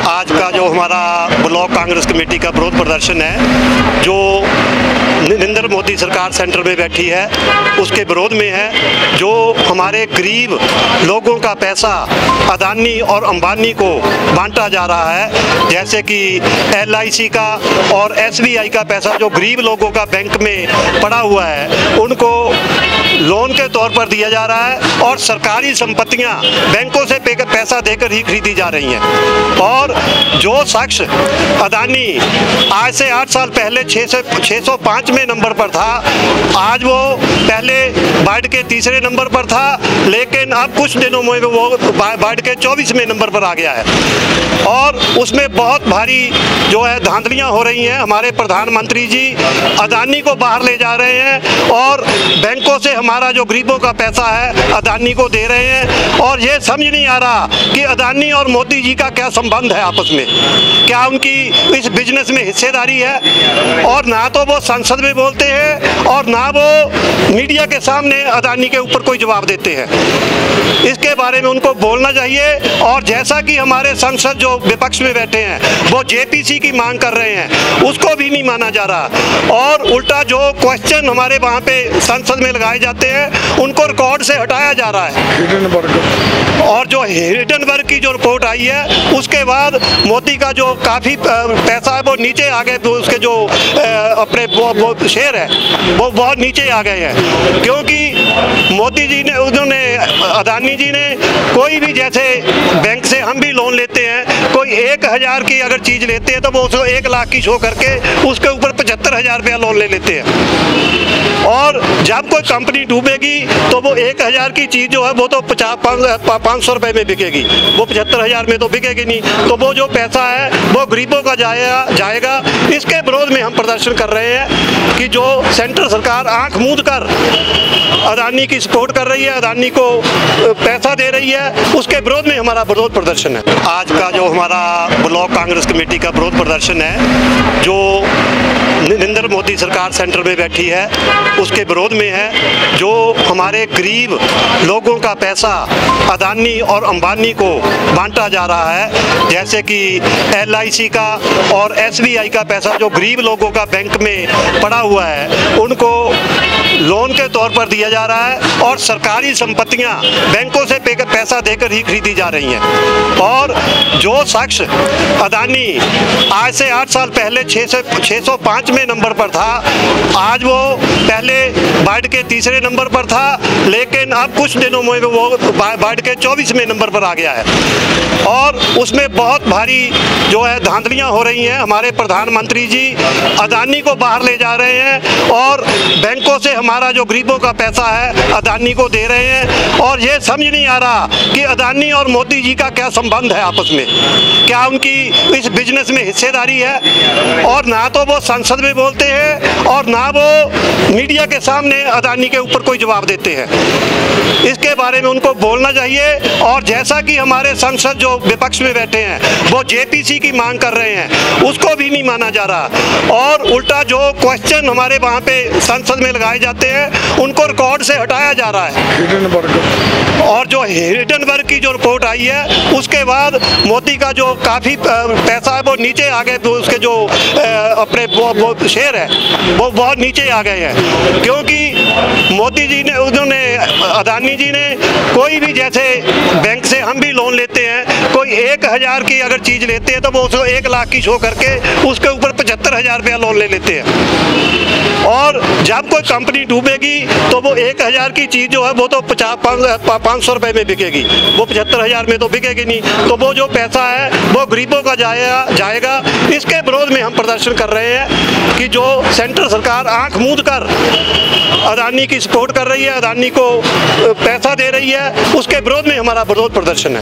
आज का जो हमारा ब्लॉक कांग्रेस कमेटी का विरोध प्रदर्शन है, जो नरेंद्र मोदी सरकार सेंटर में बैठी है उसके विरोध में है। जो हमारे गरीब लोगों का पैसा अदानी और अंबानी को बांटा जा रहा है, जैसे कि LIC का और SBI का पैसा जो गरीब लोगों का बैंक में पड़ा हुआ है उनको लोन के तौर पर दिया जा रहा है और सरकारी संपत्तियां बैंकों से पैसा देकर ही खरीदी जा रही हैं। और जो शख्स अदानी आज से 8 साल पहले 605वें नंबर पर था, आज वो पहले बढ़ के तीसरे नंबर पर था, लेकिन अब कुछ दिनों में वो बढ़ के 24वें नंबर पर आ गया है। और उसमें बहुत भारी जो है धांधलियां हो रही हैं। हमारे प्रधानमंत्री जी अदानी को बाहर ले जा रहे हैं और बैंकों से हमारा जो गरीबों का पैसा है अदानी को दे रहे हैं। और ये समझ नहीं आ रहा कि अदानी और मोदी जी का क्या संबंध है आपस में, क्या उनकी इस बिजनेस में हिस्सेदारी है। और ना तो वो संसद में बोलते हैं और ना वो मीडिया के सामने अदानी के ऊपर कोई जवाब देते हैं। इसके बारे में उनको बोलना चाहिए। और जैसा कि हमारे सांसद जो विपक्ष में बैठे हैं वो JPC की मांग कर रहे हैं, उसको भी नहीं माना जा रहा और उल्टा जो क्वेश्चन हमारे वहाँ पे संसद में लगाए जाते हैं उनको रिकॉर्ड से हटाया जा रहा है। और जो हिडनबर्ग की जो रिपोर्ट आई है उसके बाद मोदी का जो काफ़ी पैसा है वो नीचे आ गए, तो उसके जो अपने वो शेयर है वो बहुत नीचे आ गए हैं, क्योंकि मोदी जी ने उन्होंने अदानी जी ने कोई भी, जैसे बैंक से हम भी लोन लेते हैं, कोई 1000 की अगर चीज़ लेते हैं तो वो उसको 1 लाख की शो करके उसके ऊपर 75,000 रुपया लोन ले लेते हैं। और जब कोई कंपनी डूबेगी तो वो 1000 की चीज़ जो है वो तो 500 रुपये में बिकेगी, वो 75,000 में तो बिकेगी नहीं। तो वो जो पैसा है वो गरीबों का जाएगा। इसके विरोध में हम प्रदर्शन कर रहे हैं कि जो सेंट्रल सरकार आंख मूंद कर अदानी की सपोर्ट कर रही है, अदानी को पैसा दे रही है, उसके विरोध में हमारा विरोध प्रदर्शन है। आज का जो हमारा ब्लॉक कांग्रेस कमेटी का विरोध प्रदर्शन है, जो नरेंद्र मोदी सरकार सेंटर में बैठी है उसके विरोध में है। जो हमारे गरीब लोगों का पैसा अदानी और अंबानी को बांटा जा रहा है, जैसे कि LIC का और SBI का पैसा जो गरीब लोगों का बैंक में पड़ा हुआ है उनको लोन के तौर पर दिया जा रहा है और सरकारी संपत्तियां बैंकों से पैसा देकर ही खरीदी जा रही हैं। और जो शख्स अदानी आज से 8 साल पहले 605वें नंबर पर था, आज वो पहले बढ़ के तीसरे नंबर पर था, लेकिन अब कुछ दिनों में वो बढ़ के 24वें नंबर पर आ गया है। और उसमें बहुत भारी जो है धांधलियां हो रही हैं। हमारे प्रधानमंत्री जी अदानी को बाहर ले जा रहे हैं और बैंकों से हमारा जो गरीबों का पैसा है अदानी को दे रहे हैं। और ये समझ नहीं आ रहा कि अदानी और मोदी जी का क्या संबंध है आपस में, क्या उनकी इस बिजनेस में हिस्सेदारी है। और ना तो वो संसद में बोलते हैं और ना वो मीडिया के सामने अदानी के ऊपर कोई जवाब देते हैं। इसके बारे में उनको बोलना चाहिए। और जैसा कि हमारे सांसद जो विपक्ष में बैठे हैं वो JPC की मांग कर रहे हैं, उसको भी नहीं माना जा रहा और उल्टा जो क्वेश्चन हमारे वहाँ पे संसद में लगाए जाते हैं उनको रिकॉर्ड से हटाया जा रहा है। और जो हिडनबर्ग की जो रिपोर्ट आई है उसके बाद मोदी का जो काफ़ी पैसा है वो नीचे आ गए, तो उसके जो अपने वो शेयर है वो बहुत नीचे आ गए हैं, क्योंकि मोदी जी ने उन्होंने अदानी जी ने कोई भी, जैसे बैंक से हम भी लोन लेते हैं, कोई 1000 की अगर चीज़ लेते हैं तो वो उसको 1 लाख की शो करके उसके ऊपर 75,000 रुपया लोन ले लेते हैं। और जब कोई कंपनी डूबेगी तो वो 1000 की चीज़ जो है वो तो 500 रुपये में बिकेगी, वो 75,000 में तो बिकेगी नहीं। तो वो जो पैसा है वो गरीबों का जाएगा। इसके विरोध में हम प्रदर्शन कर रहे हैं कि जो सेंट्रल सरकार आंख मूंद कर अदानी की सपोर्ट कर रही है, अदानी को पैसा दे रही है, उसके विरोध में हमारा विरोध प्रदर्शन है।